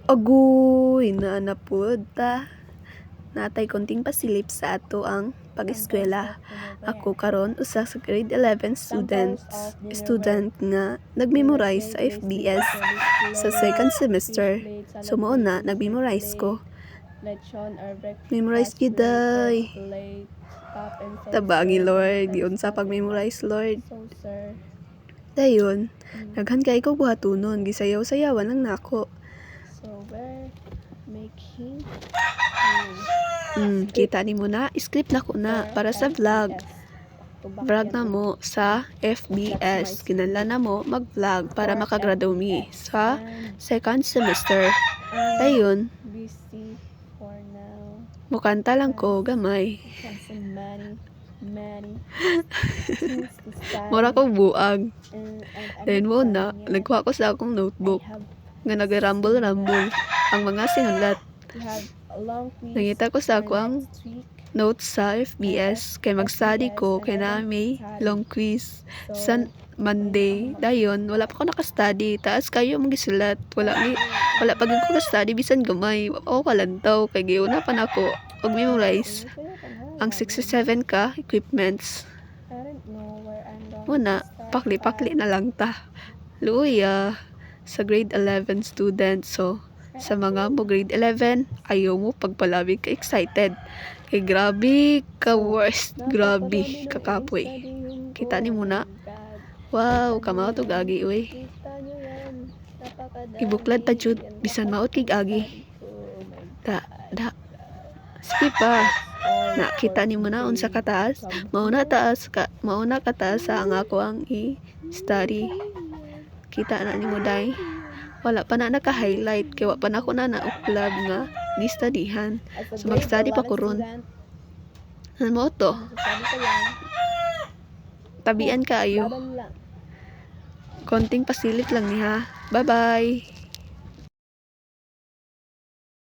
Agoy na napud ta. Natay konting pasilip sa ato ang pag-eskwela. Ako karon usa sa grade 11 student nga nagmemorize sa FBS sa second semester. So mao na nagmemorize ko. Memorize gid day. Tabangi Lord, yun sa pag-memorize Lord. Dayon, daghan kay ko buhatonon, gisayaw-sayawan lang nako. So we're making Kita ni mo na, script na ko na para sa vlog. Vlog na mo sa FBS. Kinala na mo mag-vlog para makagraduate mi sa second semester. Dayon, busy for now. mukanta lang ko gamay. Have some many things to study. Mura ko buag. And I'm Dayon mo na, studying yet. nagkuha ko sa akong notebook I have nga nag-rumble-rumble ang mga sinulat. we have a long quiz Nangita ko sa ako for ang next week. notes sa FBS kay mag-study ko kay na may long quiz sa Monday. Dayon wala pa ko naka-study, taas kayo mong gisulat. Wala pa gyud ko ka-study bisan gamay. O kalantaw kay giuna pa nako og memorize ang 67 ka equipments. I don't know where I'm going Muna, to start pakli-pakli na lang ta. Luya sa grade 11 student. So, sa mga mo grade 11, ayaw mo pagpalabig ka excited. Kay grabe ka worst, grabe kakapoy. Kita ni mo na. Wow, kamao to gagi uy. Kita nyo yan. Napakadami. Ibuklad ta jud bisan maot kig agi. Oh my Da. Sige pa. Nakita ni mo na unsa ka taas. Mauna ka taas sa ang ako ang i-study. Kita na ni mo day. Wala pa na naka-highlight kay wa pa na ako na naupload nga ni-studyhan. So mag-study pa ko ron. Ano mo to? Sabi ko lang, Tabian ka ayo. laban lang. Konting pasilip lang ni ha. Bye-bye.